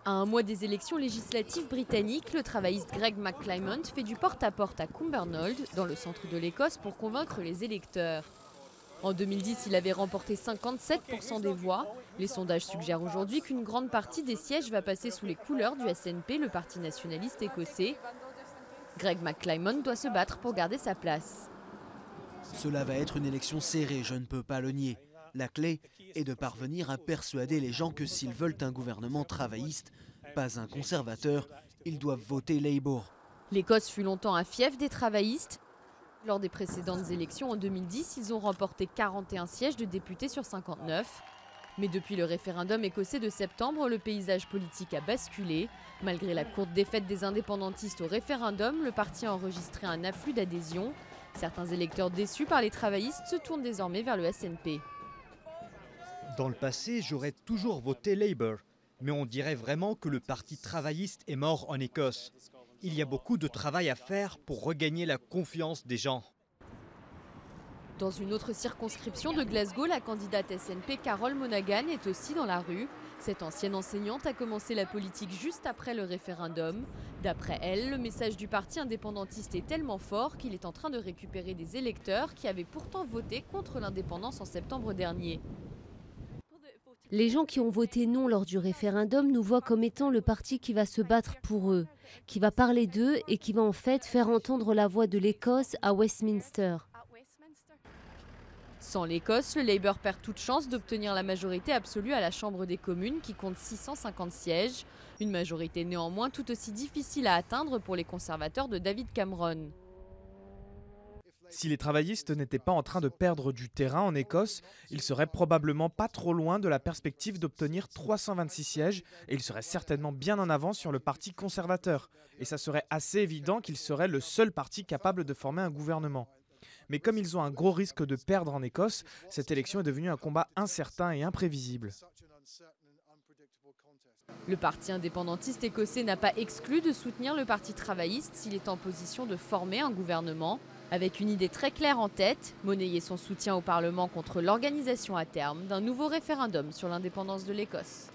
À un mois des élections législatives britanniques, le travailliste Greg McClymont fait du porte-à-porte à Cumbernauld, dans le centre de l'Écosse, pour convaincre les électeurs. En 2010, il avait remporté 57% des voix. Les sondages suggèrent aujourd'hui qu'une grande partie des sièges va passer sous les couleurs du SNP, le parti nationaliste écossais. Greg McClymont doit se battre pour garder sa place. Cela va être une élection serrée, je ne peux pas le nier. La clé est de parvenir à persuader les gens que s'ils veulent un gouvernement travailliste, pas un conservateur, ils doivent voter Labour. L'Écosse fut longtemps un fief des travaillistes. Lors des précédentes élections en 2010, ils ont remporté 41 sièges de députés sur 59. Mais depuis le référendum écossais de septembre, le paysage politique a basculé. Malgré la courte défaite des indépendantistes au référendum, le parti a enregistré un afflux d'adhésions. Certains électeurs déçus par les travaillistes se tournent désormais vers le SNP. Dans le passé, j'aurais toujours voté Labour, mais on dirait vraiment que le parti travailliste est mort en Écosse. Il y a beaucoup de travail à faire pour regagner la confiance des gens. Dans une autre circonscription de Glasgow, la candidate SNP Carol Monaghan est aussi dans la rue. Cette ancienne enseignante a commencé la politique juste après le référendum. D'après elle, le message du parti indépendantiste est tellement fort qu'il est en train de récupérer des électeurs qui avaient pourtant voté contre l'indépendance en septembre dernier. Les gens qui ont voté non lors du référendum nous voient comme étant le parti qui va se battre pour eux, qui va parler d'eux et qui va en fait faire entendre la voix de l'Écosse à Westminster. Sans l'Écosse, le Labour perd toute chance d'obtenir la majorité absolue à la Chambre des communes qui compte 650 sièges. Une majorité néanmoins tout aussi difficile à atteindre pour les conservateurs de David Cameron. Si les travaillistes n'étaient pas en train de perdre du terrain en Écosse, ils seraient probablement pas trop loin de la perspective d'obtenir 326 sièges et ils seraient certainement bien en avance sur le parti conservateur. Et ça serait assez évident qu'ils seraient le seul parti capable de former un gouvernement. Mais comme ils ont un gros risque de perdre en Écosse, cette élection est devenue un combat incertain et imprévisible. Le parti indépendantiste écossais n'a pas exclu de soutenir le parti travailliste s'il est en position de former un gouvernement. Avec une idée très claire en tête, monnayer son soutien au Parlement contre l'organisation à terme d'un nouveau référendum sur l'indépendance de l'Écosse.